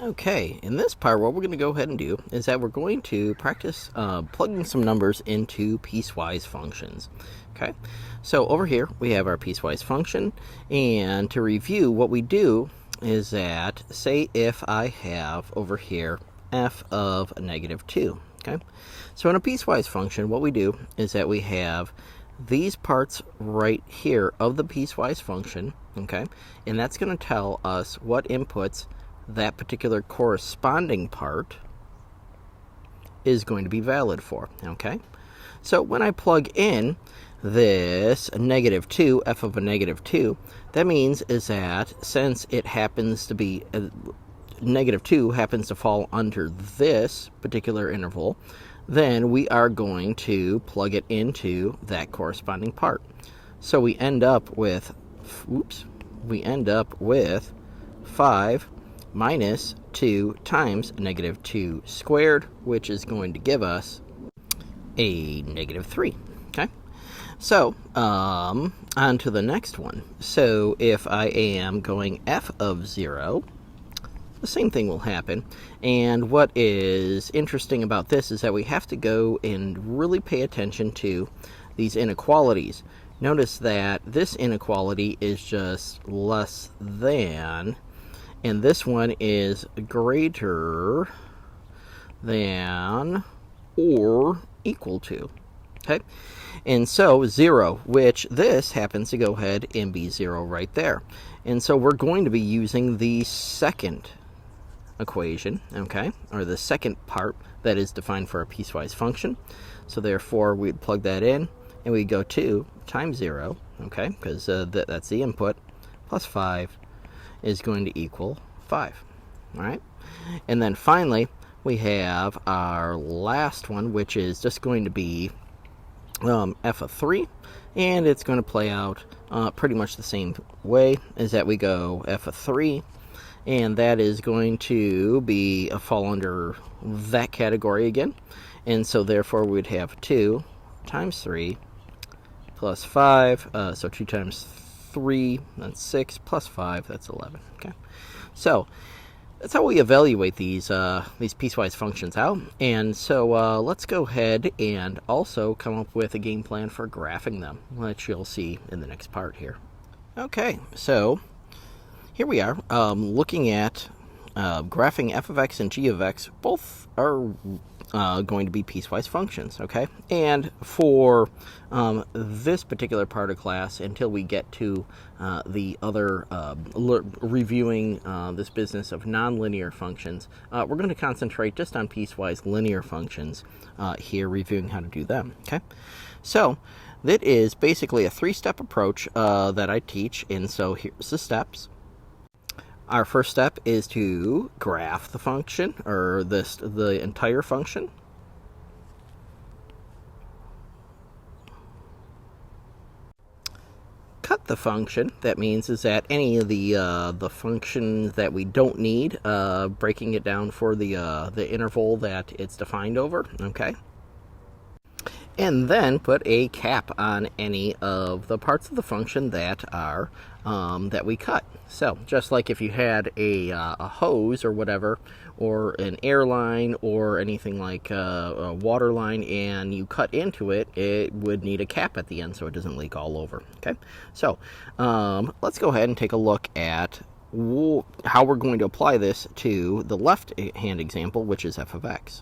Okay, in this part, what we're going to go ahead and do is that we're going to practice plugging some numbers into piecewise functions. Okay, so over here we have our piecewise function, and to review, what we do is that, say if I have over here f of -2. Okay, so in a piecewise function, what we do is that we have these parts right here of the piecewise function, okay, and that's going to tell us what inputs that particular corresponding part is going to be valid for, okay? So when I plug in this -2, f of a -2, that means is that since it happens to be, -2 happens to fall under this particular interval, then we are going to plug it into that corresponding part. So we end up with, 5 minus 2 times -2 squared, which is going to give us a -3. Okay, so on to the next one. So if I am going f of 0, the same thing will happen. And what is interesting about this is that we have to go and really pay attention to these inequalities. Notice that this inequality is just less than, and this one is greater than or equal to. Okay, and so 0, which this happens to go ahead and be 0 right there. And so we're going to be using the second equation, okay, or the second part that is defined for a piecewise function. So therefore we'd plug that in, and we go 2 times 0, okay, because that's the input, plus 5 is going to equal 5. All right, and then finally we have our last one, which is just going to be f of 3, and it's going to play out pretty much the same way, is that we go f of 3, and that is going to be fall under that category again, and so therefore we'd have 2 times 3 plus 5, so 2 times 3, that's 6, plus 5, that's 11. Okay, so that's how we evaluate these piecewise functions out. And so let's go ahead and also come up with a game plan for graphing them, which you'll see in the next part here. Okay, so here we are looking at graphing f of x and g of x. Both are going to be piecewise functions, okay? And for this particular part of class, until we get to the other reviewing this business of nonlinear functions, we're going to concentrate just on piecewise linear functions here, reviewing how to do them, okay? So that is basically a 3-step approach that I teach, and so here's the steps. Our first step is to graph the function, or the entire function. Cut the function. That means is that any of the functions that we don't need, breaking it down for the interval that it's defined over. Okay. And then put a cap on any of the parts of the function that are that we cut. So just like if you had a hose or whatever, or an airline or anything like a water line, and you cut into it, it would need a cap at the end so it doesn't leak all over. Okay, so let's go ahead and take a look at how we're going to apply this to the left hand example, which is f of x.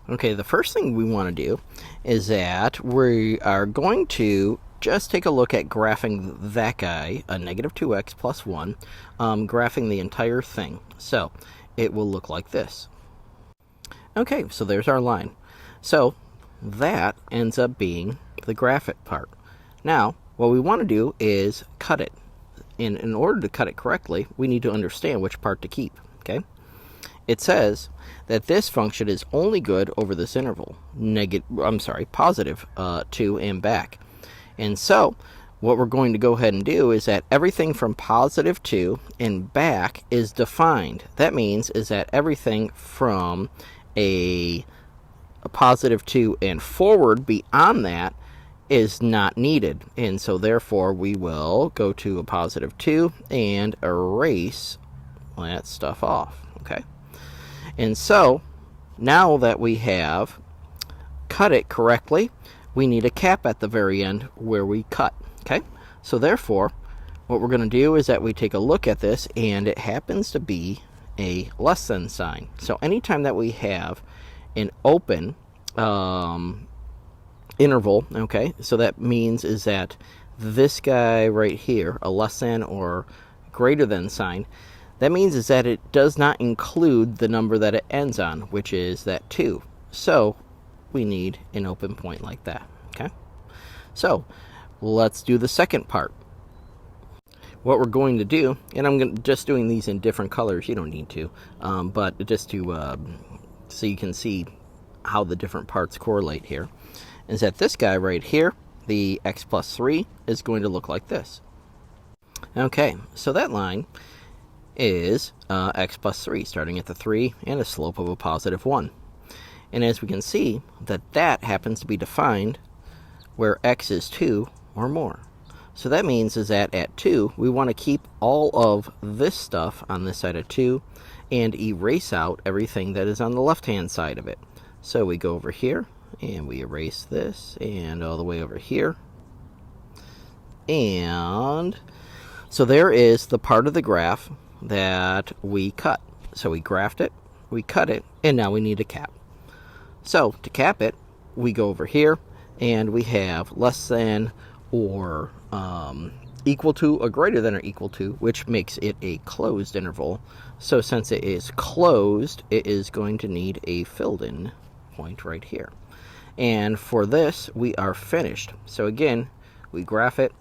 Okay, the first thing we want to do is that we are going to just take a look at graphing that guy, a -2x plus 1, graphing the entire thing. So it will look like this. Okay, so there's our line. So that ends up being the graph it part. Now, what we want to do is cut it. And in order to cut it correctly, we need to understand which part to keep, okay? It says that this function is only good over this interval, positive 2 and back. And so what we're going to go ahead and do is that everything from positive 2 and back is defined. That means is that everything from a positive 2 and forward beyond that is not needed. And so therefore we will go to a positive 2 and erase that stuff off. Okay, and so now that we have cut it correctly, we need a cap at the very end where we cut. Okay, so therefore what we're going to do is that we take a look at this, and it happens to be a less than sign. So anytime that we have an open interval, okay, so that means is that this guy right here, a less than or greater than sign, that means is that it does not include the number that it ends on, which is that 2. So we need an open point like that. Okay, so let's do the second part. What we're going to do, and I'm just doing these in different colors, you don't need to, but just to so you can see how the different parts correlate here, is that this guy right here, the x plus 3, is going to look like this. Okay, so that line is x plus 3, starting at the 3 and a slope of a positive 1. And as we can see, that happens to be defined where x is 2 or more. So that means is that at 2, we want to keep all of this stuff on this side of 2 and erase out everything that is on the left-hand side of it. So we go over here, and we erase this, and all the way over here. And so there is the part of the graph that we cut. So we graphed it, we cut it, and now we need a cap. So to cap it, we go over here, and we have less than or equal to or greater than or equal to, which makes it a closed interval. So since it is closed, it is going to need a filled in point right here. And for this, we are finished. So again, we graph it,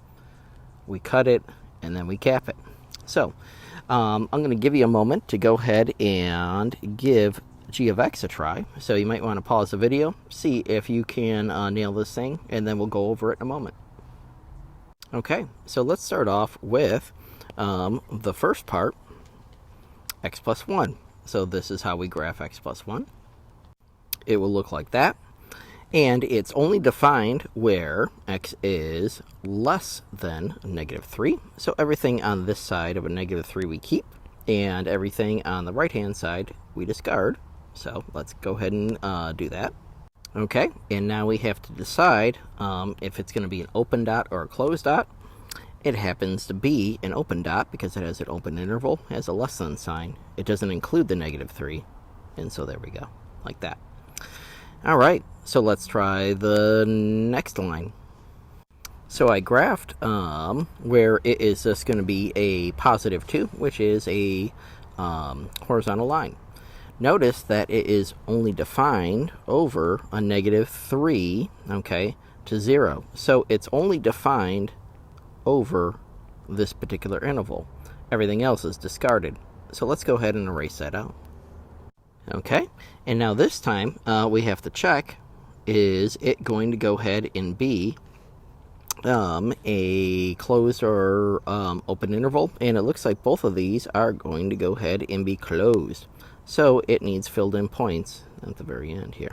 we cut it, and then we cap it. So I'm going to give you a moment to go ahead and give g of x a try. So you might want to pause the video, see if you can nail this thing, and then we'll go over it in a moment. Okay, so let's start off with the first part, x plus 1. So this is how we graph x plus 1. It will look like that. And it's only defined where x is less than negative 3. So everything on this side of a negative 3 we keep, and everything on the right-hand side we discard. So let's go ahead and do that. Okay, and now we have to decide if it's going to be an open dot or a closed dot. It happens to be an open dot because it has an open interval, has a less than sign. It doesn't include the negative 3, and so there we go, like that. All right, so let's try the next line. So I graphed where it is just going to be a positive 2, which is a horizontal line. Notice that it is only defined over a negative 3, okay, to 0. So it's only defined over this particular interval. Everything else is discarded. So let's go ahead and erase that out. Okay, and now this time we have to check, is it going to go ahead and be a closed or open interval? And it looks like both of these are going to go ahead and be closed. So it needs filled in points at the very end here.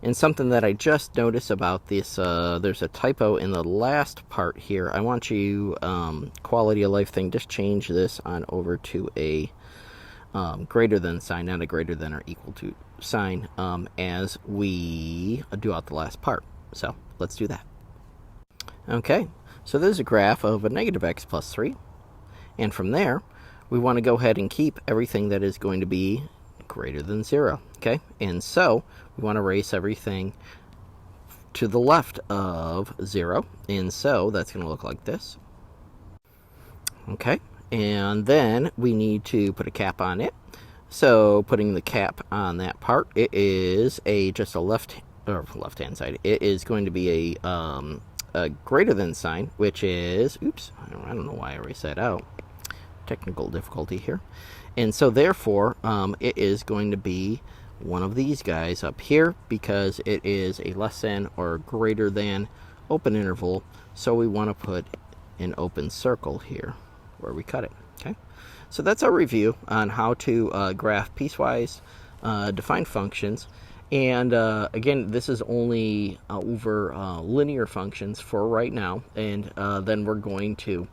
And something that I just noticed about this, there's a typo in the last part here. I want you, quality of life thing, just change this on over to a greater than sign, not a greater than or equal to sign, as we do out the last part. So let's do that. Okay, so there's a graph of a negative x plus 3. And from there, we want to go ahead and keep everything that is going to be greater than 0. Okay, and so we want to erase everything to the left of 0. And so that's going to look like this. Okay, and then we need to put a cap on it. So putting the cap on that part, it is just a left-hand side. It is going to be a greater than sign, which is, oops, I don't know why I erased that out. Technical difficulty here. And so therefore, it is going to be one of these guys up here because it is a less than or greater than open interval. So we want to put an open circle here where we cut it. Okay, so that's our review on how to graph piecewise defined functions. And again, this is only over linear functions for right now, and then we're going to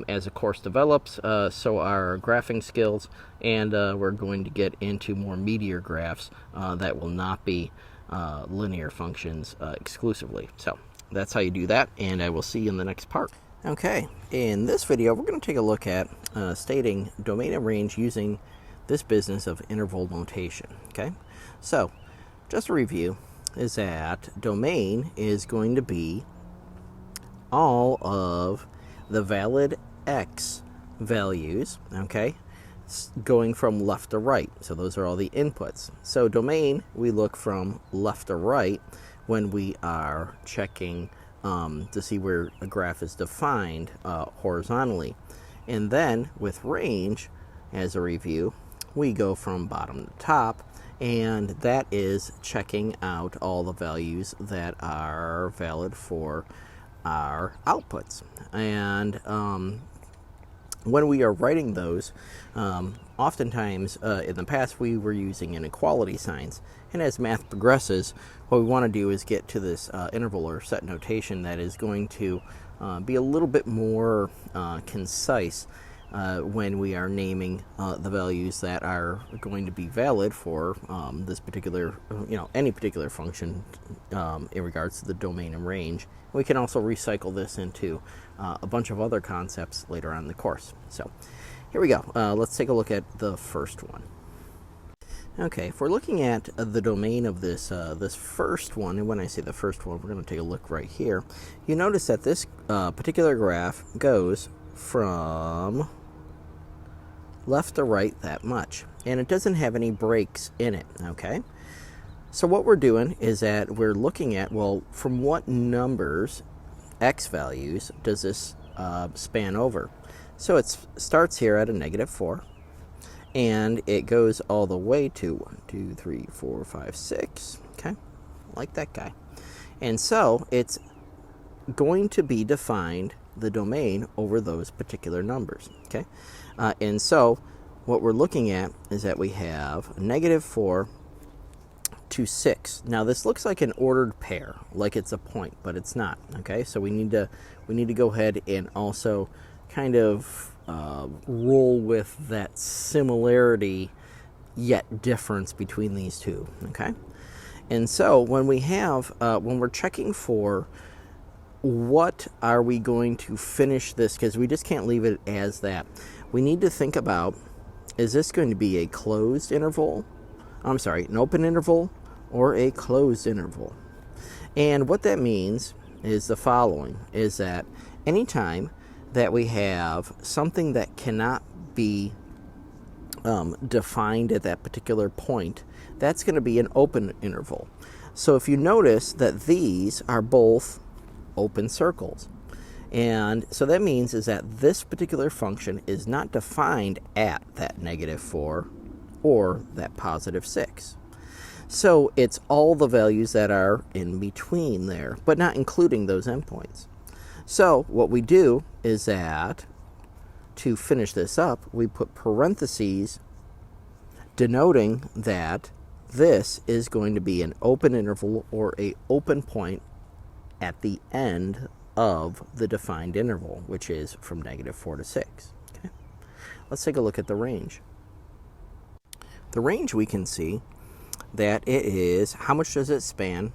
as the course develops, so our graphing skills, and we're going to get into more meatier graphs that will not be linear functions exclusively. So that's how you do that, and I will see you in the next part. Okay, in this video we're going to take a look at stating domain and range using this business of interval notation. Okay, so just a review is that domain is going to be all of the valid x values, okay, going from left to right. So those are all the inputs. So domain, we look from left to right when we are checking to see where a graph is defined horizontally. And then with range, as a review, we go from bottom to top, and that is checking out all the values that are valid for our outputs. And when we are writing those, oftentimes in the past we were using inequality signs, and as math progresses, what we want to do is get to this interval or set notation that is going to be a little bit more concise when we are naming the values that are going to be valid for this particular, any particular function in regards to the domain and range. We can also recycle this into a bunch of other concepts later on in the course. So here we go. Let's take a look at the first one. Okay, if we're looking at the domain of this this first one, and when I say the first one, we're going to take a look right here. You notice that this particular graph goes from left to right that much, and it doesn't have any breaks in it. Okay, so what we're doing is that we're looking at, well, from what numbers, x values, does this span over? So it starts here at a -4, and it goes all the way to 1, 2, 3, 4, 5, 6. Okay, like that guy. And so it's going to be defined, the domain, over those particular numbers. Okay, and so what we're looking at is that we have -4 to 6. Now this looks like an ordered pair, like it's a point, but it's not. Okay, so we need to go ahead and also kind of roll with that similarity yet difference between these two. Okay, and so when we have when we're checking for what are we going to finish this, because we just can't leave it as that, we need to think about, is this going to be a closed interval, I'm sorry, an open interval, or a closed interval? And what that means is the following, is that anytime that we have something that cannot be defined at that particular point, that's going to be an open interval. So if you notice that these are both open circles, and so that means is that this particular function is not defined at that -4 or that +6. So it's all the values that are in between there, but not including those endpoints. So what we do is that to finish this up, we put parentheses denoting that this is going to be an open interval or a open point at the end of the defined interval, which is from -4 to 6. Okay, let's take a look at the range. The range, we can see that it is, how much does it span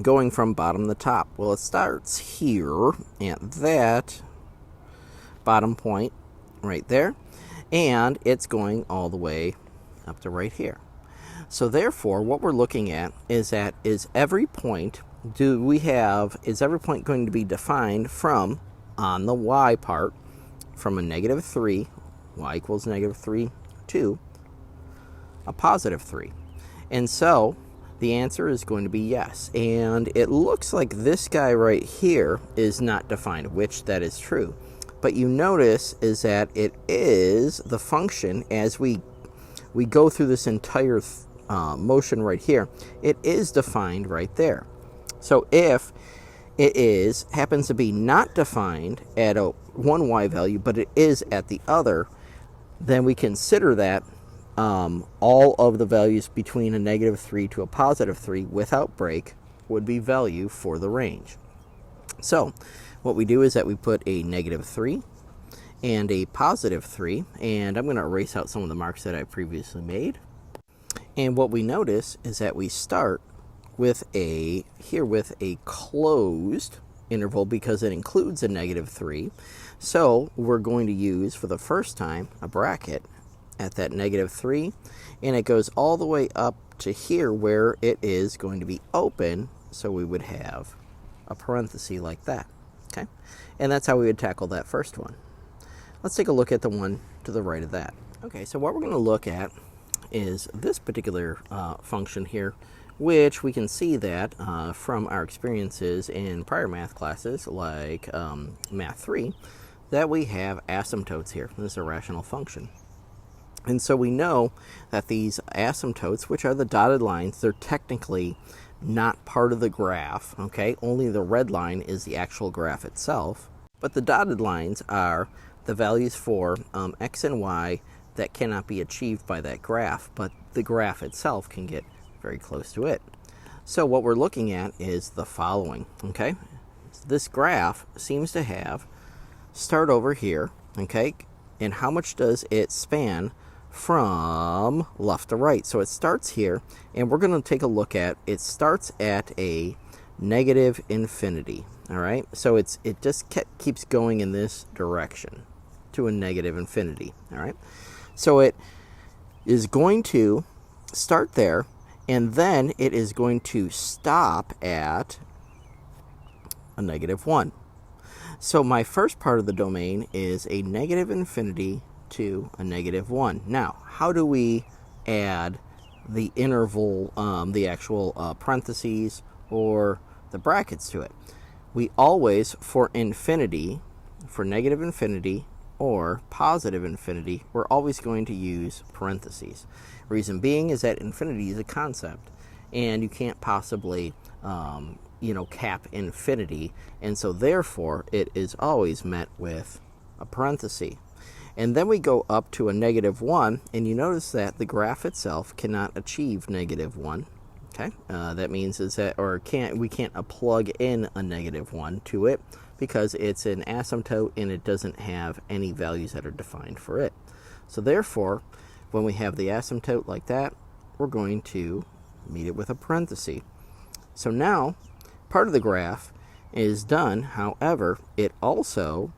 going from bottom to top? Well, it starts here at that bottom point right there, and it's going all the way up to right here. So therefore, what we're looking at is that is every point going to be defined from, on the y part, from a -3, y equals -3, to a +3. And so the answer is going to be yes. And it looks like this guy right here is not defined, which that is true. But you notice is that it is the function, as we go through this entire motion right here, it is defined right there. So if it happens to be not defined at one y value, but it is at the other, then we consider that all of the values between a -3 to a +3 without break would be value for the range. So what we do is that we put a -3 and a positive 3. And I'm going to erase out some of the marks that I previously made. And what we notice is that we start with a closed interval because it includes a negative 3. So we're going to use, for the first time, a bracket at that negative 3, and it goes all the way up to here where it is going to be open, so we would have a parenthesis like that. Okay, and that's how we would tackle that first one. Let's take a look at the one to the right of that. Okay, so what we're going to look at is this particular function here, which we can see that from our experiences in prior math classes like Math 3, that we have asymptotes here. This is a rational function. And so we know that these asymptotes, which are the dotted lines, they're technically not part of the graph, okay? Only the red line is the actual graph itself. But the dotted lines are the values for x and y that cannot be achieved by that graph, but the graph itself can get very close to it. So what we're looking at is the following, okay? This graph seems to have start over here, okay? And how much does it span from left to right? So it starts here, and we're going to take a look at, it starts at a negative infinity, all right? So it just keeps going in this direction to a negative infinity, all right? So it is going to start there, and then it is going to stop at a negative 1. So my first part of the domain is a negative infinity to a negative 1. Now, how do we add the interval, the actual parentheses or the brackets to it? We always, for infinity, for negative infinity or positive infinity, we're always going to use parentheses. Reason being is that infinity is a concept, and you can't possibly cap infinity, and so therefore it is always met with a parenthesis. And then we go up to a negative 1, and you notice that the graph itself cannot achieve negative 1. Okay, that means is that, we can't plug in a negative 1 to it because it's an asymptote and it doesn't have any values that are defined for it. So therefore, when we have the asymptote like that, we're going to meet it with a parenthesis. So now, part of the graph is done. However, it also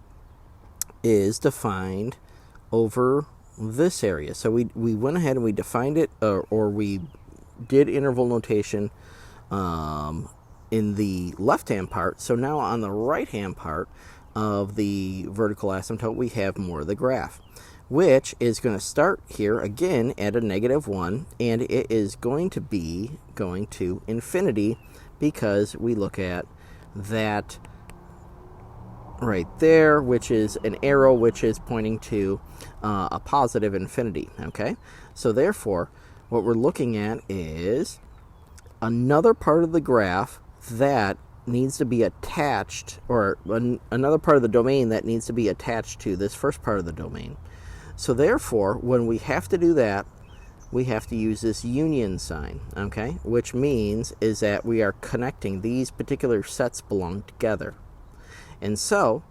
is defined over this area. So we went ahead and we defined it, or we did interval notation in the left-hand part. So now on the right-hand part of the vertical asymptote, we have more of the graph, which is going to start here again at a negative 1, and it is going to be going to infinity because we look at that right there, which is an arrow which is pointing to a positive infinity, okay? So therefore, what we're looking at is another part of the graph that needs to be attached, or another part of the domain that needs to be attached to this first part of the domain. So therefore, when we have to do that, we have to use this union sign, okay? Which means is that we are connecting these particular sets belong together. And so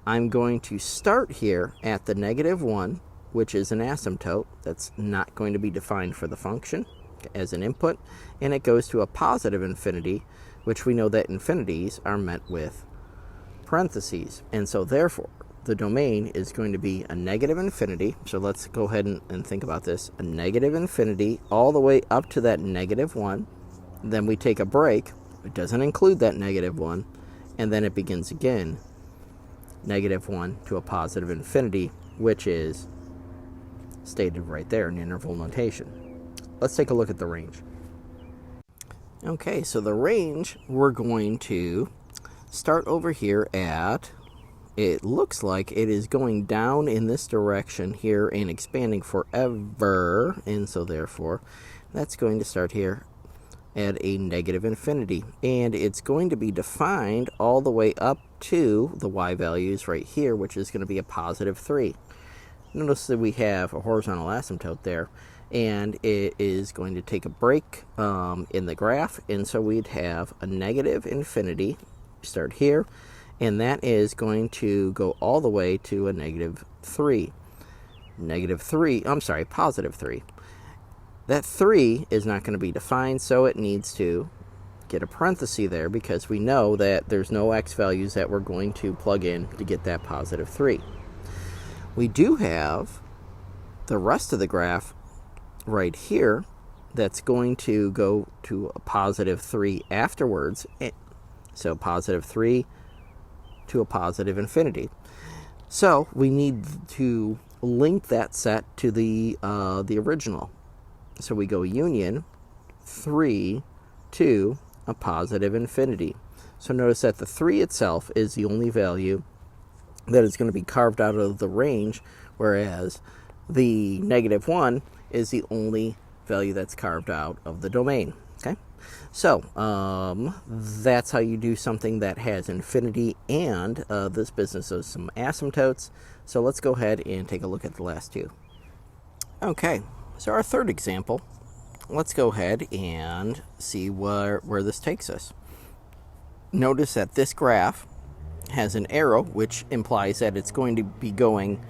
I'm going to start here at the negative 1, which is an asymptote that's not going to be defined for the function as an input, and it goes to a positive infinity, which we know that infinities are met with parentheses. And so therefore, the domain is going to be a negative infinity. So let's go ahead and think about this. A negative infinity all the way up to that negative 1. Then we take a break. It doesn't include that negative 1. And then it begins again, negative 1 to a positive infinity, which is stated right there in interval notation. Let's take a look at the range. Okay, so the range, we're going to start over here at, it looks like it is going down in this direction here and expanding forever, and so therefore that's going to start here at a negative infinity, and it's going to be defined all the way up to the y values right here, which is going to be a positive 3. Notice that we have a horizontal asymptote there, and it is going to take a break in the graph, and so we'd have a negative infinity start here, and that is going to go all the way to a negative 3. Positive 3. That 3 is not going to be defined, so it needs to get a parenthesis there because we know that there's no x values that we're going to plug in to get that positive 3. We do have the rest of the graph right here that's going to go to a positive 3 afterwards. So positive 3 to a positive infinity. So we need to link that set to the original. So we go union 3 to a positive infinity. So notice that the 3 itself is the only value that is going to be carved out of the range, whereas the negative 1 is the only value that's carved out of the domain. Okay, so that's how you do something that has infinity and this business of some asymptotes. So let's go ahead and take a look at the last two. Okay, so our third example, let's go ahead and see where this takes us. Notice that this graph has an arrow, which implies that it's going to be going,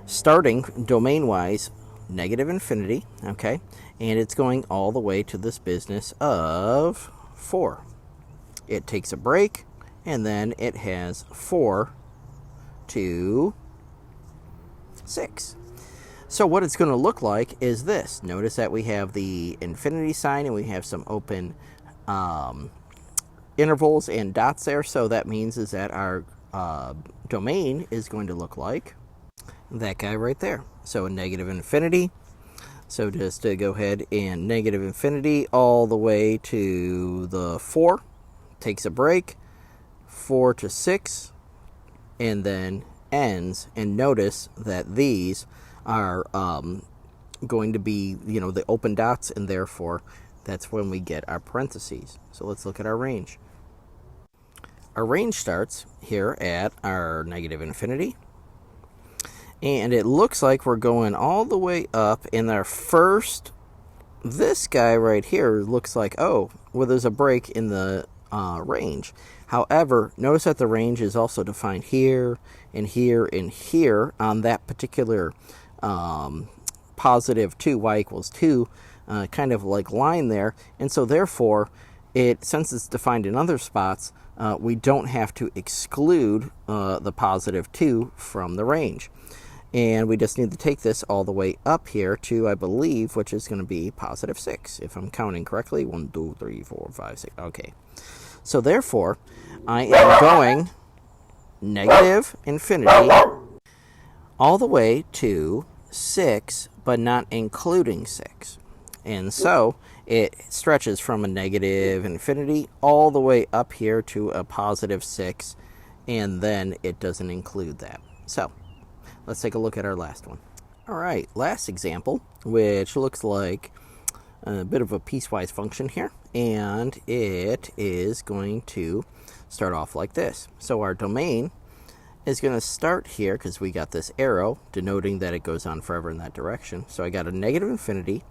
starting domain-wise, negative infinity, okay? And it's going all the way to this business of 4. It takes a break, and then it has 4 to 6. So what it's going to look like is this. Notice that we have the infinity sign, and we have some open intervals and dots there. So that means is that our domain is going to look like that guy right there. So a negative infinity. So just to go ahead and negative infinity all the way to the 4. Takes a break. 4 to 6. And then ends. And notice that these are going to be, the open dots, and therefore that's when we get our parentheses. So let's look at our range. Our range starts here at our negative infinity, and it looks like we're going all the way up in our first, this guy right here looks like, there's a break in the range. However, notice that the range is also defined here and here and here on that particular positive 2, y equals 2, kind of like line there. And so therefore, since it's defined in other spots, we don't have to exclude the positive 2 from the range. And we just need to take this all the way up here to, I believe, which is going to be positive 6, if I'm counting correctly. 1, 2, 3, 4, 5, 6. Okay. So therefore, I am going negative infinity all the way to 6, but not including 6. And so it stretches from a negative infinity all the way up here to a positive 6, and then it doesn't include that. So let's take a look at our last one. All right, last example, which looks like a bit of a piecewise function here, and it is going to start off like this. So our domain is going to start here because we got this arrow denoting that it goes on forever in that direction. So I got a negative infinity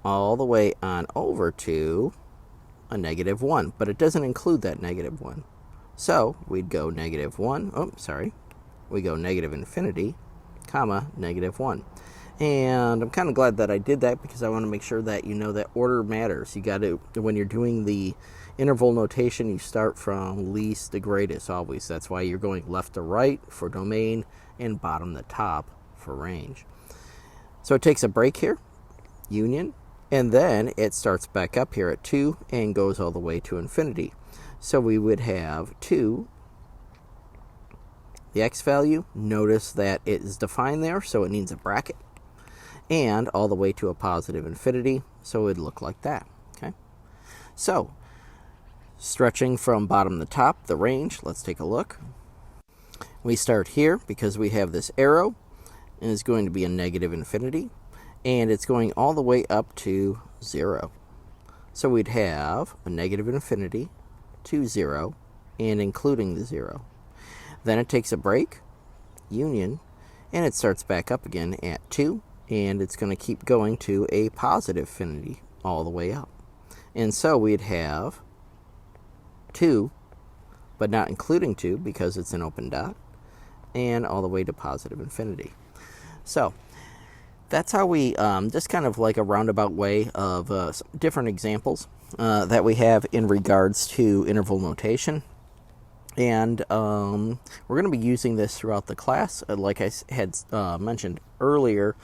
all the way on over to a negative 1, but it doesn't include that negative 1. So we'd go negative 1, we go negative infinity, comma, negative 1. And I'm kind of glad that I did that because I want to make sure that you know that order matters. You got to, when you're doing the interval notation, you start from least to greatest always. That's why you're going left to right for domain and bottom to top for range. So it takes a break here, union, and then it starts back up here at 2 and goes all the way to infinity. So we would have 2, the x value, notice that it is defined there, so it needs a bracket, and all the way to a positive infinity, so it would look like that. Okay, so stretching from bottom to top, the range, let's take a look. We start here because we have this arrow, and it's going to be a negative infinity, and it's going all the way up to 0. So we'd have a negative infinity to 0, and including the 0. Then it takes a break, union, and it starts back up again at 2, and it's going to keep going to a positive infinity all the way up. And so we'd have 2 but not including 2 because it's an open dot, and all the way to positive infinity. So that's how we, just kind of like a roundabout way of different examples that we have in regards to interval notation. And we're going to be using this throughout the class, like I had mentioned earlier,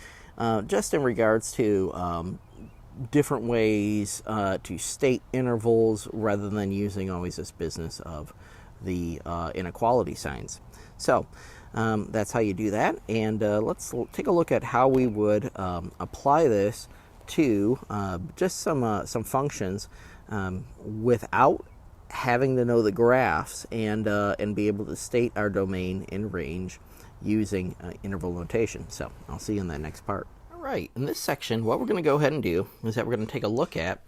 just in regards to different ways to state intervals rather than using always this business of the inequality signs. So that's how you do that. And let's take a look at how we would apply this to just some functions without having to know the graphs and be able to state our domain in range using interval notation. So I'll see you in that next part. All right, in this section, what we're going to go ahead and do is that we're going to take a look at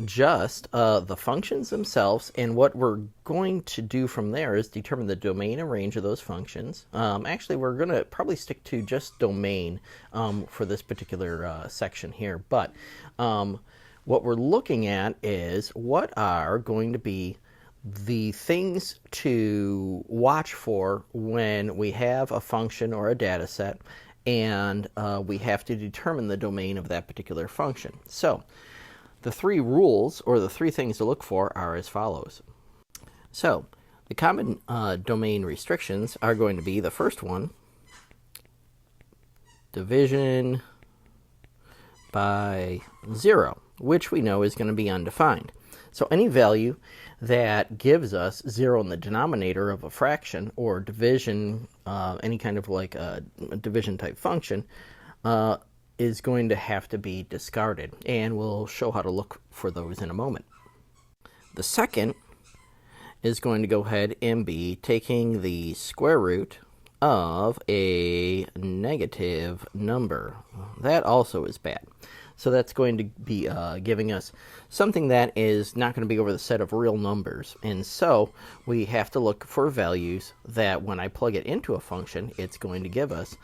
just the functions themselves, and what we're going to do from there is determine the domain and range of those functions. Actually, we're going to probably stick to just domain for this particular section here, but what we're looking at is what are going to be the things to watch for when we have a function or a data set and we have to determine the domain of that particular function. So the 3 rules, or the 3 things to look for, are as follows. So the common domain restrictions are going to be, the first one, division by 0, which we know is going to be undefined. So any value that gives us 0 in the denominator of a fraction, or division, any kind of like a division type function, is going to have to be discarded, and we'll show how to look for those in a moment. The second is going to go ahead and be taking the square root of a negative number. That also is bad. So that's going to be giving us something that is not going to be over the set of real numbers. And so we have to look for values that when I plug it into a function, it's going to give us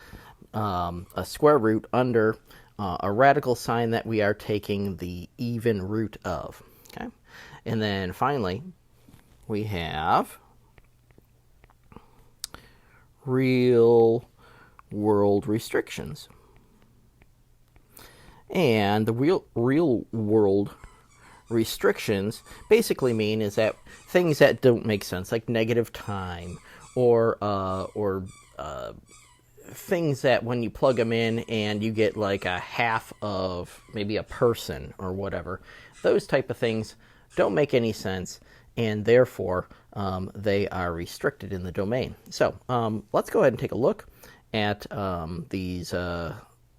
a square root under a radical sign that we are taking the even root of. Okay? And then finally, we have real world restrictions. And the real world restrictions basically mean is that things that don't make sense, like negative time, or things that when you plug them in and you get like a half of maybe a person or whatever, those type of things don't make any sense, and therefore they are restricted in the domain. So let's go ahead and take a look at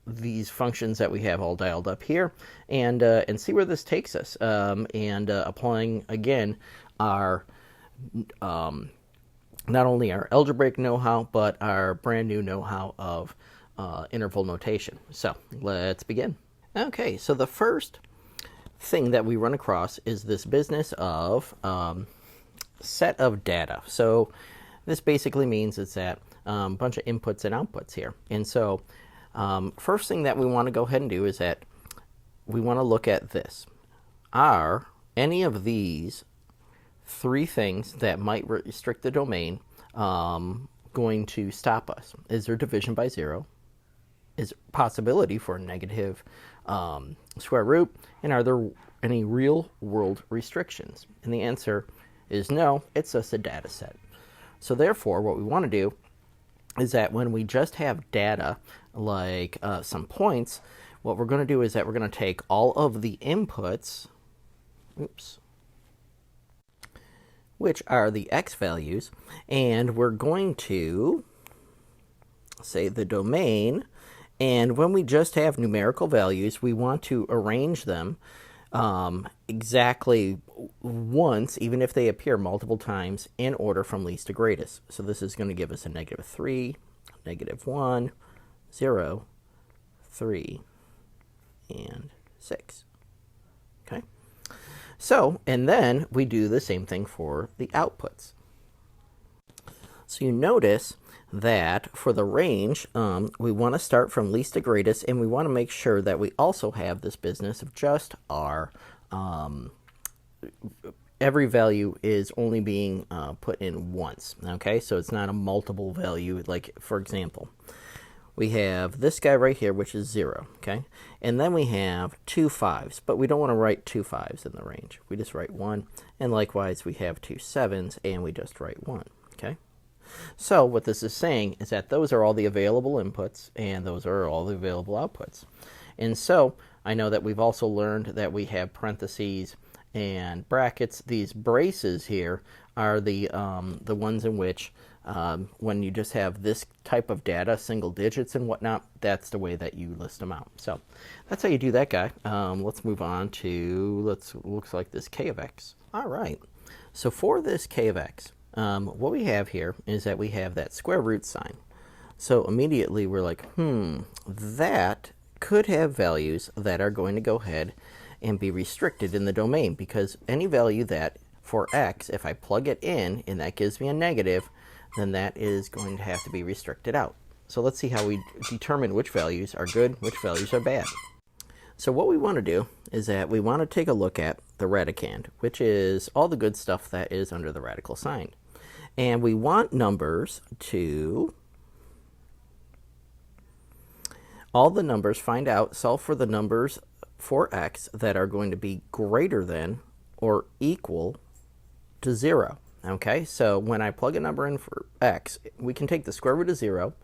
these functions that we have all dialed up here, and see where this takes us, and applying again our not only our algebraic know-how, but our brand new know-how of interval notation. So let's begin. Okay, so the first thing that we run across is this business of set of data. So this basically means it's that bunch of inputs and outputs here. And so first thing that we want to go ahead and do is that we want to look at this. Are any of these 3 things that might restrict the domain going to stop us? Is there division by 0? Is possibility for a negative square root? And are there any real world restrictions? And the answer is no, it's just a data set. So therefore, what we want to do is that when we just have data like some points, what we're going to do is that we're going to take all of the inputs, which are the x values, and we're going to say the domain, and when we just have numerical values, we want to arrange them exactly once, even if they appear multiple times, in order from least to greatest. So this is going to give us a -3, -1, 0, 3, and 6. Okay? So, and then we do the same thing for the outputs. So you notice that for the range, we want to start from least to greatest, and we want to make sure that we also have this business of just our every value is only being put in once, okay? So it's not a multiple value. Like, for example, we have this guy right here, which is 0, okay? And then we have 2 5s, but we don't want to write 2 5s in the range. We just write 1. And likewise, we have 2 7s, and we just write 1, okay? So what this is saying is that those are all the available inputs, and those are all the available outputs. And so I know that we've also learned that we have parentheses and brackets. These braces here are the ones in which when you just have this type of data, single digits and whatnot, that's the way that you list them out. So that's how you do that guy. Let's move on to, looks like this k of x. All right. So for this k of x, what we have here is that we have that square root sign. So immediately we're like, that could have values that are going to go ahead and be restricted in the domain, because any value that for x, if I plug it in and that gives me a negative, then that is going to have to be restricted out. So let's see how we determine which values are good, which values are bad. So what we want to do is that we want to take a look at the radicand, which is all the good stuff that is under the radical sign. And we want numbers to, all the numbers, find out, solve for the numbers for x that are going to be greater than or equal to 0. Okay, so when I plug a number in for x, we can take the square root of 0,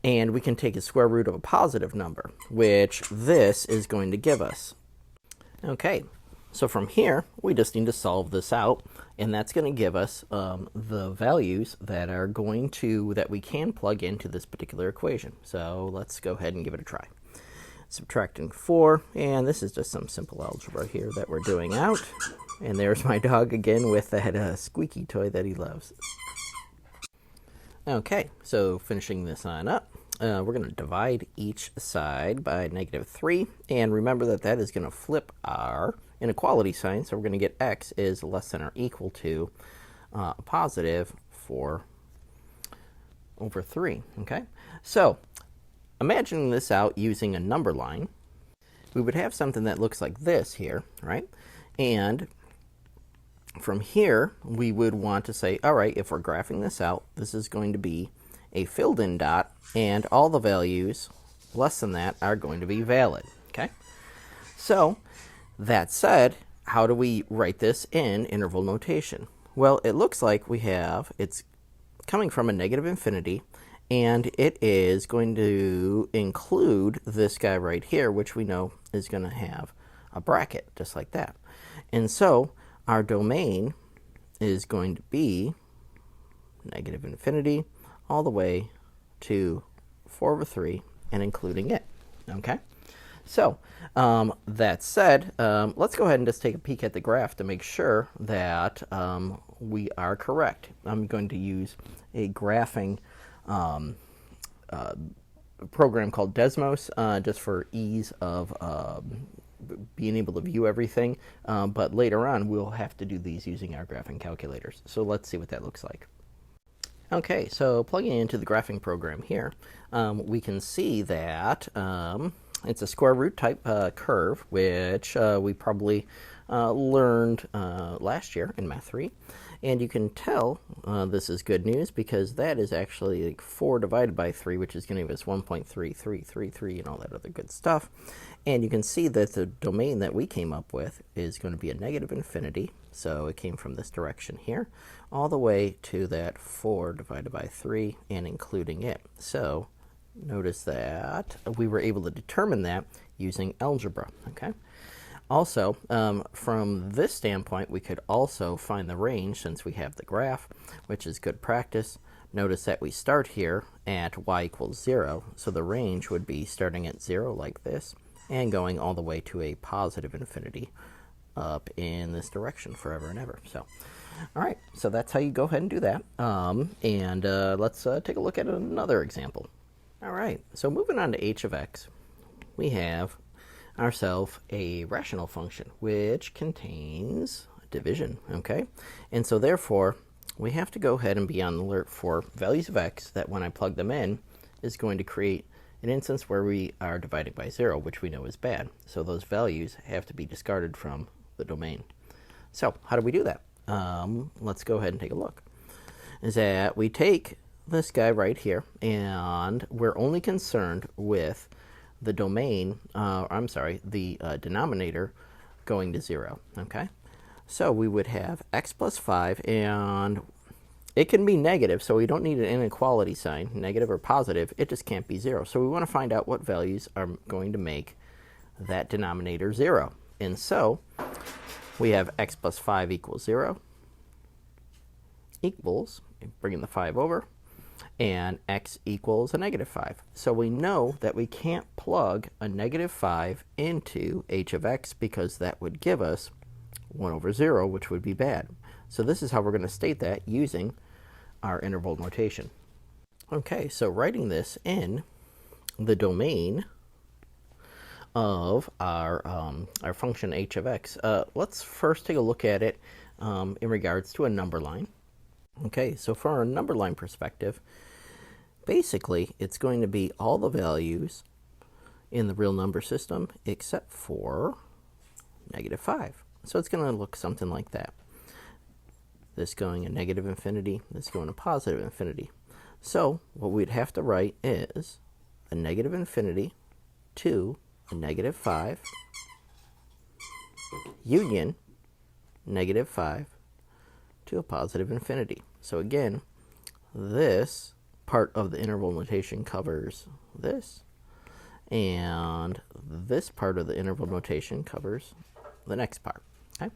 and we can take the square root of a positive number, which this is going to give us. Okay, so from here, we just need to solve this out, and that's going to give us the values that are going to, that we can plug into this particular equation. So let's go ahead and give it a try. Subtracting 4, and this is just some simple algebra here that we're doing out. And there's my dog again with that squeaky toy that he loves. Okay, so finishing this on up, we're going to divide each side by -3. And remember that that is going to flip our inequality sign. So we're going to get x is less than or equal to a positive 4/3. Okay, so imagining this out using a number line, we would have something that looks like this here, right? And from here, we would want to say, all right, if we're graphing this out, this is going to be a filled in dot, and all the values less than that are going to be valid, okay? So that said, how do we write this in interval notation? Well, it looks like we have, it's coming from a negative infinity, and it is going to include this guy right here, which we know is going to have a bracket, just like that. And so our domain is going to be negative infinity all the way to 4/3 and including it. Okay? So that said, let's go ahead and just take a peek at the graph to make sure that we are correct. I'm going to use a graphing program called Desmos just for ease of being able to view everything, but later on we'll have to do these using our graphing calculators. So let's see what that looks like. Okay, so plugging into the graphing program here, we can see that it's a square root type curve, which we probably learned last year in Math 3. And you can tell this is good news because that is actually like 4 divided by 3, which is going to give us 1.3333 and all that other good stuff. And you can see that the domain that we came up with is going to be a negative infinity. So it came from this direction here all the way to that 4 divided by 3 and including it. So notice that we were able to determine that using algebra. Okay. Also, from this standpoint, we could also find the range since we have the graph, which is good practice. Notice that we start here at y equals 0, so the range would be starting at 0 like this and going all the way to a positive infinity up in this direction forever and ever. So, all right, so that's how you go ahead and do that. Let's take a look at another example. All right, so moving on to h of x, we have ourselves a rational function which contains division, okay? And so therefore, we have to go ahead and be on the alert for values of x that when I plug them in is going to create an instance where we are dividing by 0, which we know is bad. So those values have to be discarded from the domain. So how do we do that? Let's go ahead and take a look. Is that we take this guy right here, and we're only concerned with the domain, the denominator going to 0, okay? So we would have x plus 5, and it can be negative, so we don't need an inequality sign, negative or positive. It just can't be 0. So we want to find out what values are going to make that denominator 0. And so we have x plus 5 equals 0, equals, bringing the 5 over, and x equals a negative 5. So we know that we can't plug a negative 5 into h of x because that would give us 1 over 0, which would be bad. So this is how we're going to state that using our interval notation. Okay, so writing this in the domain of our function h of x, let's first take a look at it in regards to a number line. Okay, so for our number line perspective, basically it's going to be all the values in the real number system except for negative 5. So it's going to look something like that. This going a negative infinity, this going a positive infinity. So what we'd have to write is a negative infinity to a negative 5 union negative 5 to a positive infinity. So again, this part of the interval notation covers this, and this part of the interval notation covers the next part. Okay,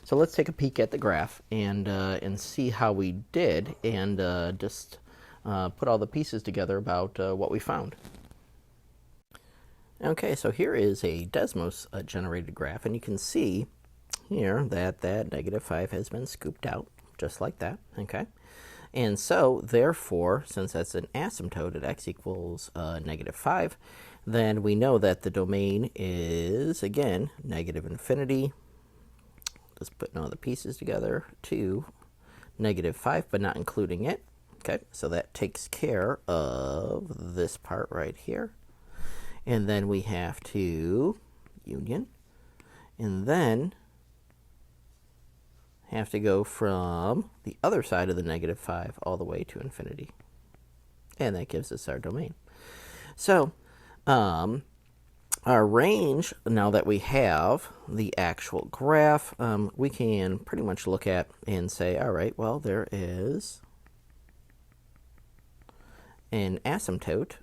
so let's take a peek at the graph and see how we did, and just put all the pieces together about what we found. Okay, so here is a Desmos generated graph, and you can see here that that negative 5 has been scooped out just like that. Okay, and so therefore, since that's an asymptote at x equals negative 5, then we know that the domain is, again, negative infinity, just putting all the pieces together, to negative 5, but not including it. Okay, so that takes care of this part right here. And then we have to union, and then have to go from the other side of the negative 5 all the way to infinity. And that gives us our domain. So our range, now that we have the actual graph, we can pretty much look at and say, all right, well, there is an asymptote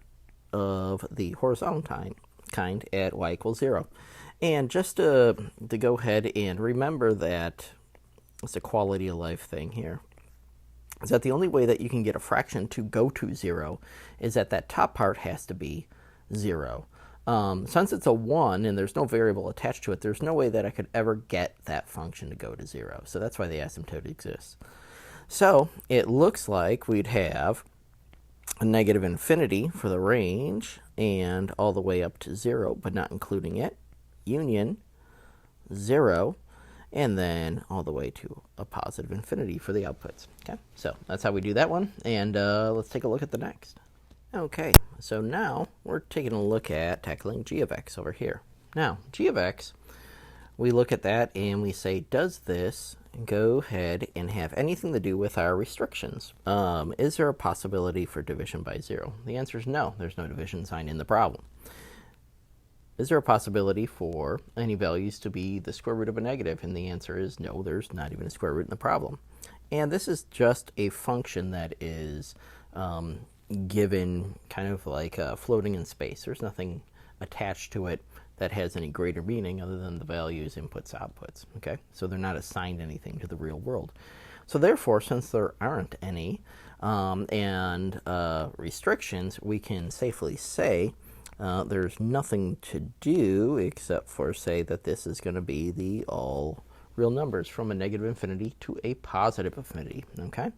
of the horizontal kind at y equals 0. And just to go ahead and remember that it's a quality of life thing here, is that the only way that you can get a fraction to go to 0 is that that top part has to be 0. Since it's a 1 and there's no variable attached to it, there's no way that I could ever get that function to go to 0. So that's why the asymptote exists. So it looks like we'd have a negative infinity for the range and all the way up to 0, but not including it, union 0, and then all the way to a positive infinity for the outputs. Okay, so that's how we do that one, and let's take a look at the next. Okay, so now we're taking a look at tackling g of x over here. Now, g of x, we look at that and we say, does this go ahead and have anything to do with our restrictions? Is there a possibility for division by 0? The answer is no. There's no division sign in the problem. Is there a possibility for any values to be the square root of a negative? And the answer is no, there's not even a square root in the problem. And this is just a function that is given kind of like floating in space. There's nothing attached to it that has any greater meaning other than the values, inputs, outputs. Okay, so they're not assigned anything to the real world. So therefore, since there aren't any restrictions, we can safely say there's nothing to do except for say that this is going to be the all real numbers from a negative infinity to a positive infinity. Okay,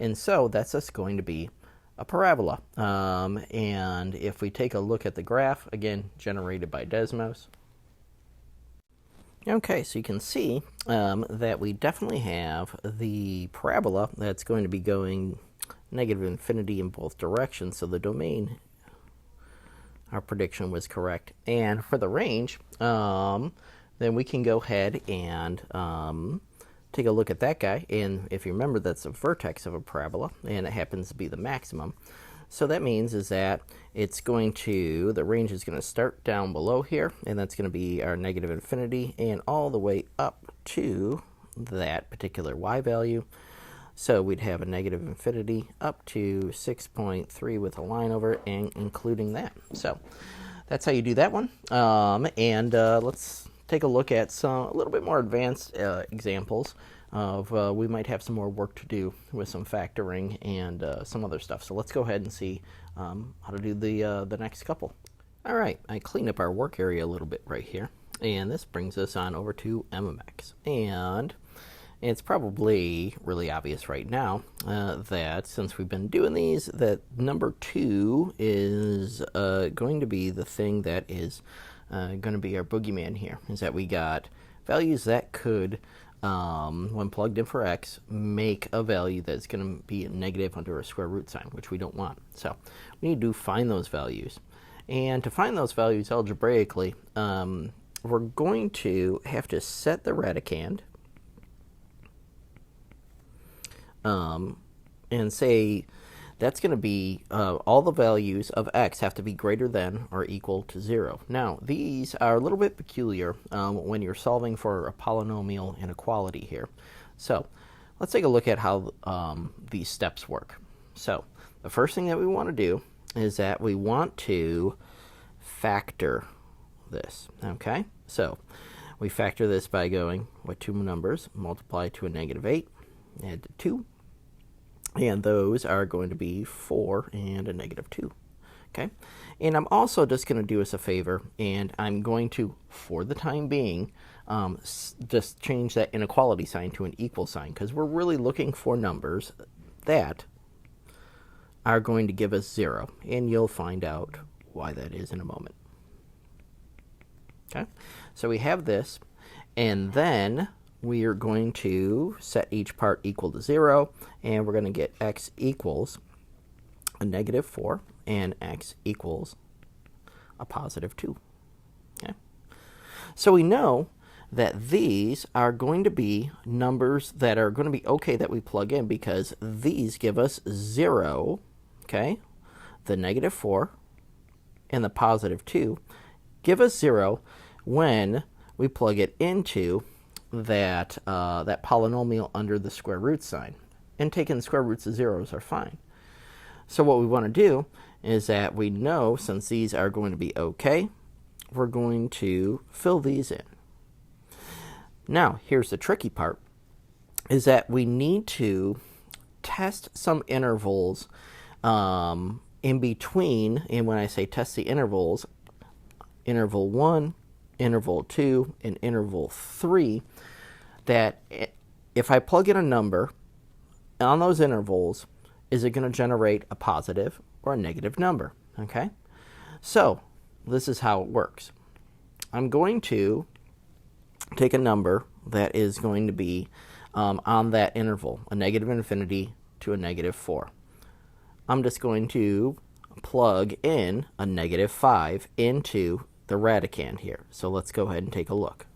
and so that's just going to be a parabola. And if we take a look at the graph, again, generated by Desmos. Okay, so you can see that we definitely have the parabola that's going to be going negative infinity in both directions. So the domain, our prediction was correct. And for the range, then we can go ahead and take a look at that guy, and if you remember, that's a vertex of a parabola, and it happens to be the maximum. So that means is that it's going to, the range is going to start down below here, and that's going to be our negative infinity, and all the way up to that particular y value. So we'd have a negative infinity up to 6.3 with a line over it, and including that. So that's how you do that one. Let's take a look at a little bit more advanced examples of we might have some more work to do with some factoring and some other stuff. So let's go ahead and see how to do the next couple. All right, I cleaned up our work area a little bit right here, and this brings us on over to MMX. And it's probably really obvious right now that since we've been doing these, that number 2 is going to be the thing that is going to be our boogeyman here, is that we got values that could, when plugged in for x, make a value that's going to be a negative under a square root sign, which we don't want. So we need to find those values. And to find those values algebraically, we're going to have to set the radicand and say that's going to be all the values of x have to be greater than or equal to 0. Now, these are a little bit peculiar when you're solving for a polynomial inequality here. So let's take a look at how these steps work. So the first thing that we want to do is that we want to factor this. Okay, so we factor this by going with two numbers, multiply to a negative 8, add 2. And those are going to be 4 and a negative 2. Okay? And I'm also just going to do us a favor, and I'm going to, for the time being, just change that inequality sign to an equal sign, because we're really looking for numbers that are going to give us 0. And you'll find out why that is in a moment. Okay? So we have this, and then we are going to set each part equal to 0, and we're going to get x equals a negative 4 and x equals a positive 2. Okay? So we know that these are going to be numbers that are going to be okay that we plug in, because these give us 0, okay? The negative 4 and the positive 2 give us 0 when we plug it into that polynomial under the square root sign. And taking the square roots of zeros are fine. So what we want to do is that we know, since these are going to be okay, we're going to fill these in. Now, here's the tricky part, is that we need to test some intervals in between, and when I say test the intervals, interval 1, interval 2, and interval 3, that if I plug in a number on those intervals, is it going to generate a positive or a negative number? Okay? So, this is how it works. I'm going to take a number that is going to be on that interval, a negative infinity to a negative 4. I'm just going to plug in a negative 5 into the radicand here. So let's go ahead and take a look.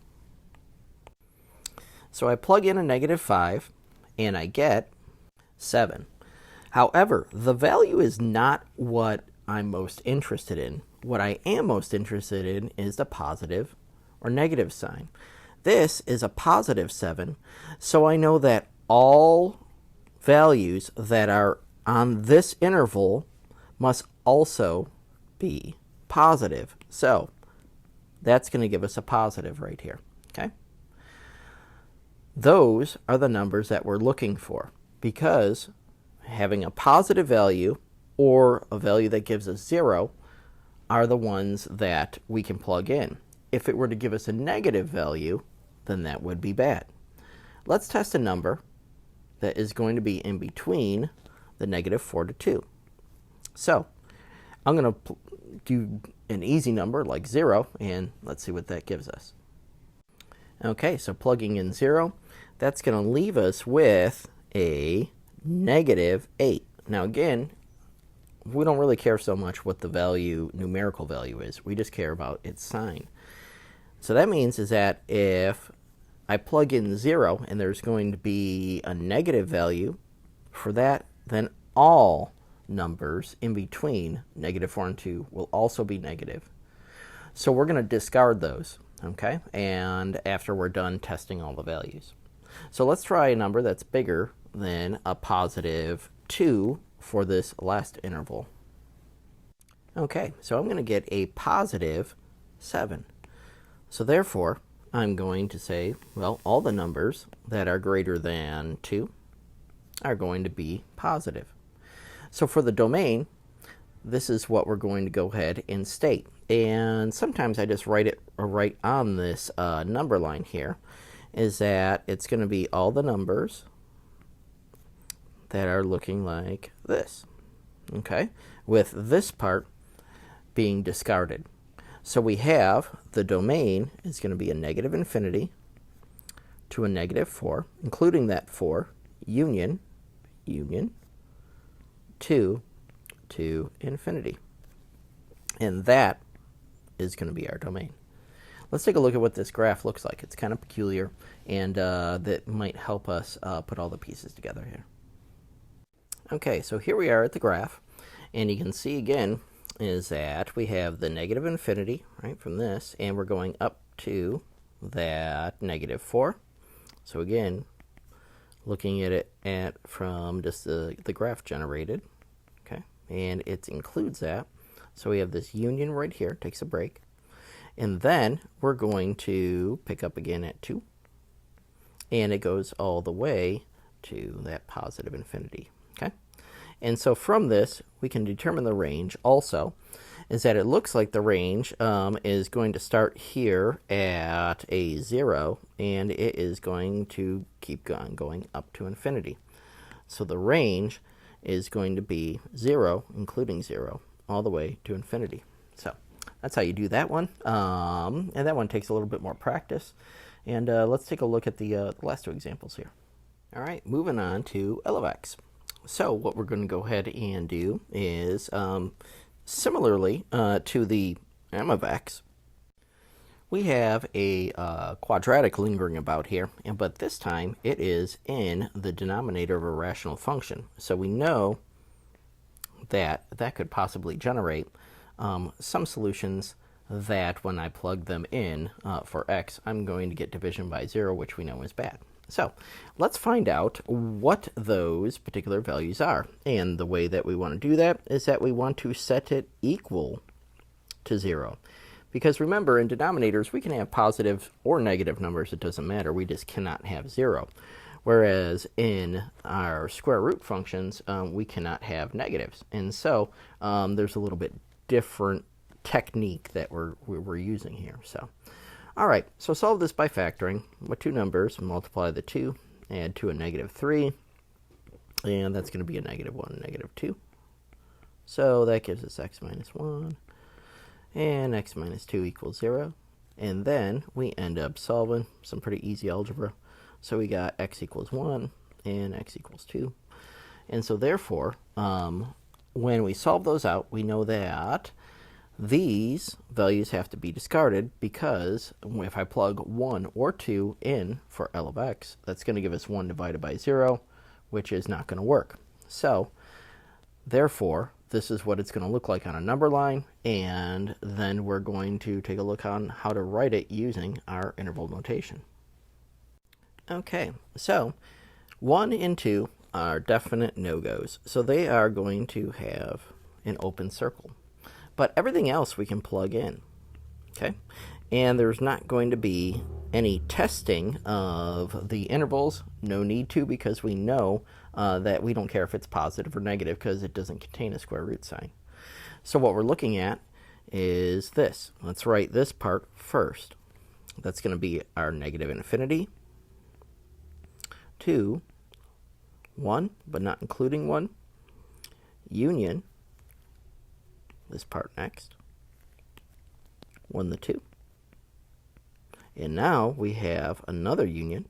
So I plug in a negative 5, and I get 7. However, the value is not what I'm most interested in. What I am most interested in is the positive or negative sign. This is a positive 7, so I know that all values that are on this interval must also be positive. So that's going to give us a positive right here. Okay? Those are the numbers that we're looking for, because having a positive value or a value that gives us 0 are the ones that we can plug in. If it were to give us a negative value, then that would be bad. Let's test a number that is going to be in between the negative 4 to 2. So I'm going to do an easy number like 0, and let's see what that gives us. Okay, so plugging in 0, that's going to leave us with a negative 8. Now again, we don't really care so much what the value, numerical value is. We just care about its sign. So that means is that if I plug in 0 and there's going to be a negative value for that, then all numbers in between -4 and 2 will also be negative. So we're going to discard those, okay? And after we're done testing all the values. So let's try a number that's bigger than a +2 for this last interval. Okay, so I'm going to get a +7. So therefore, I'm going to say, well, all the numbers that are greater than 2 are going to be positive. So for the domain, this is what we're going to go ahead and state. And sometimes I just write it right on this number line here, is that it's going to be all the numbers that are looking like this, okay, with this part being discarded. So we have the domain is going to be a -infinity to a -4, including that 4, union to infinity. And that is going to be our domain. Let's take a look at what this graph looks like. It's kind of peculiar, and that might help us put all the pieces together here. Okay, so here we are at the graph, and you can see again is that we have the -infinity, right, from this, and we're going up to that -4. So again, looking at it from just the graph generated, okay, and it includes that. So we have this union right here, takes a break, and then we're going to pick up again at 2, and it goes all the way to that +infinity, okay? And so from this, we can determine the range also, is that it looks like the range is going to start here at a 0, and it is going to keep going up to infinity. So the range is going to be 0, including 0, all the way to infinity. So that's how you do that one. And that one takes a little bit more practice. And let's take a look at the last two examples here. All right, moving on to L of x. So what we're going to go ahead and do is, similarly to the m of x, we have a quadratic lingering about here, but this time it is in the denominator of a rational function. So we know that that could possibly generate some solutions that when I plug them in for x, I'm going to get division by 0, which we know is bad. So let's find out what those particular values are. And the way that we want to do that is that we want to set it equal to 0. Because remember, in denominators, we can have positive or negative numbers. It doesn't matter. We just cannot have 0. Whereas in our square root functions, we cannot have negatives. And so there's a little bit different technique that we're using here. So, all right, so solve this by factoring. With two numbers, multiply the 2, add to a -3, and that's going to be a -1 and -2. So that gives us x minus 1, and x minus 2 equals 0. And then we end up solving some pretty easy algebra. So we got x equals 1 and x equals 2. And so therefore, when we solve those out, we know that these values have to be discarded, because if I plug 1 or 2 in for L of x, that's going to give us 1 divided by 0, which is not going to work. So therefore, this is what it's going to look like on a number line, and then we're going to take a look on how to write it using our interval notation. Okay, so 1 and 2 are definite no-goes. So they are going to have an open circle. But everything else we can plug in, okay? And there's not going to be any testing of the intervals. No need to, because we know that we don't care if it's positive or negative, because it doesn't contain a square root sign. So what we're looking at is this. Let's write this part first. That's going to be our -infinity to 1, but not including 1, union, this part next, 1 to 2. And now we have another union,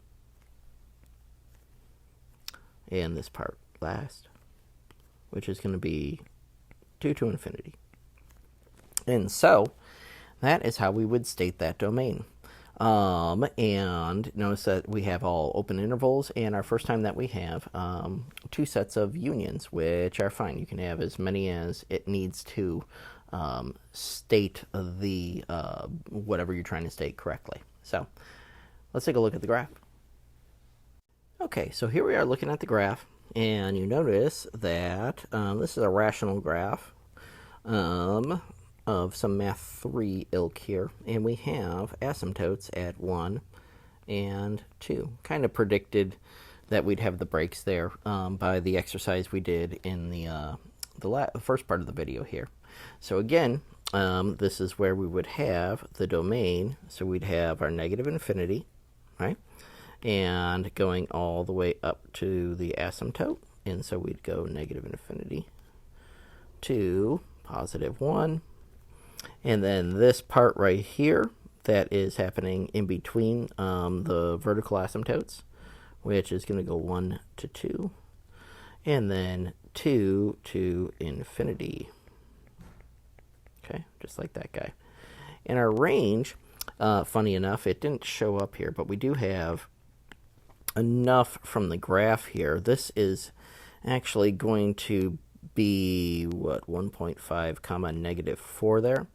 and this part last, which is going to be 2 to infinity. And so that is how we would state that domain. And notice that we have all open intervals, and our first time that we have two sets of unions, which are fine. You can have as many as it needs to state the whatever you're trying to state correctly. So let's take a look at the graph. Okay, so here we are looking at the graph, and you notice that this is a rational graph of some math 3 ilk here, and we have asymptotes at 1 and 2. Kind of predicted that we'd have the breaks there by the exercise we did in the first part of the video here. So again, this is where we would have the domain, so we'd have our negative infinity, right? And going all the way up to the asymptote, and so we'd go negative infinity to positive 1. And then this part right here that is happening in between the vertical asymptotes, which is going to go 1 to 2, and then 2 to infinity. Okay, just like that guy. And our range, funny enough, it didn't show up here, but we do have enough from the graph here. This is actually going to be, what, 1.5 comma negative 4 there.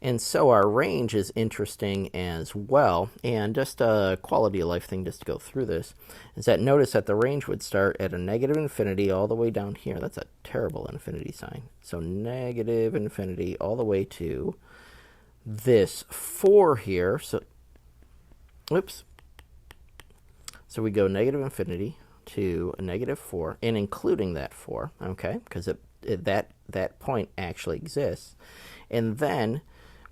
And so our range is interesting as well. And just a quality of life thing just to go through this is that notice that the range would start at a negative infinity all the way down here. That's a terrible infinity sign. So negative infinity all the way to this 4 here. So, whoops. So we go negative infinity to a negative 4, and including that 4, okay, because that point actually exists. And then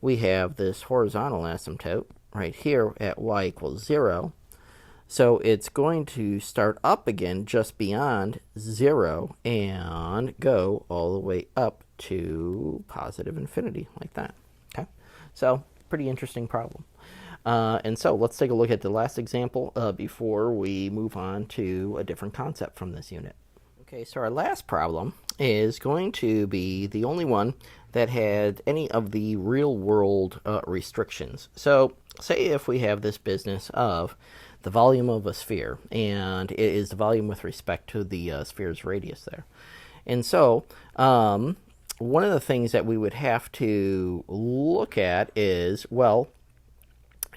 we have this horizontal asymptote right here at y equals 0. So it's going to start up again just beyond 0 and go all the way up to positive infinity, like that. Okay, so pretty interesting problem. And so let's take a look at the last example before we move on to a different concept from this unit. Okay, so our last problem is going to be the only one that had any of the real world restrictions. So say if we have this business of the volume of a sphere, and it is the volume with respect to the sphere's radius there. And so one of the things that we would have to look at is, well,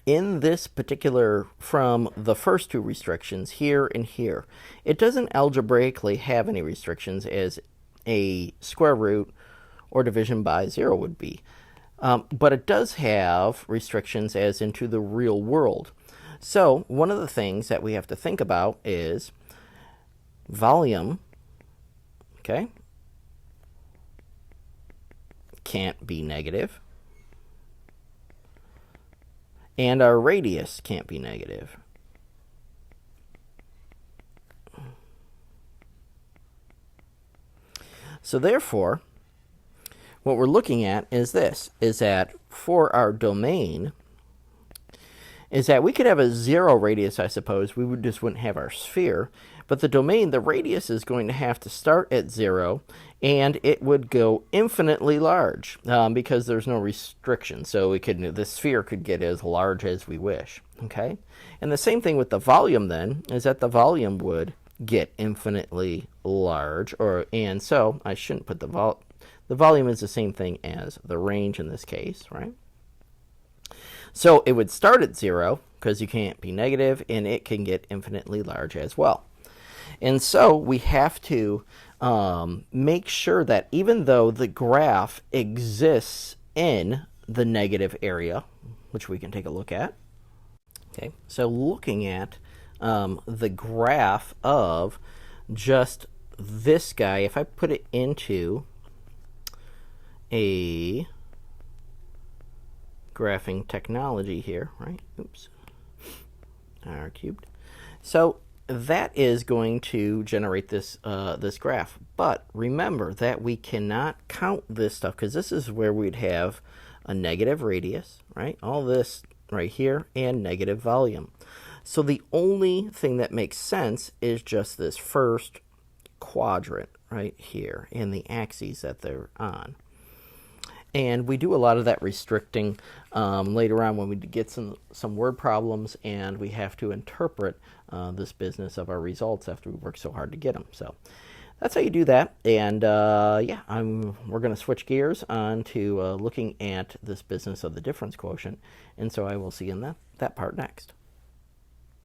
in this particular, from the first two restrictions, here and here, it doesn't algebraically have any restrictions as a square root or division by 0 would be. But it does have restrictions as into the real world. So one of the things that we have to think about is volume, okay, can't be negative. And our radius can't be negative. So therefore, what we're looking at is this, is that for our domain, is that we could have a 0 radius, I suppose. We just wouldn't have our sphere. But the domain, the radius is going to have to start at 0, and it would go infinitely large because there's no restriction. So the sphere could get as large as we wish. Okay, and the same thing with the volume then, is that the volume would get infinitely large, and so I shouldn't put the volume is the same thing as the range in this case, right? So it would start at 0 because you can't be negative, and it can get infinitely large as well. And so we have to make sure that even though the graph exists in the negative area, which we can take a look at. Okay, so looking at the graph of just this guy, if I put it into a graphing technology here, right? Oops. R cubed. So that is going to generate this this graph. But remember that we cannot count this stuff because this is where we'd have a negative radius, right? All this right here and negative volume. So the only thing that makes sense is just this first quadrant right here and the axes that they're on. And we do a lot of that restricting later on when we get some word problems and we have to interpret this business of our results after we work so hard to get them. So that's how you do that. And yeah, we're going to switch gears on to looking at this business of the difference quotient. And so I will see you in that part next.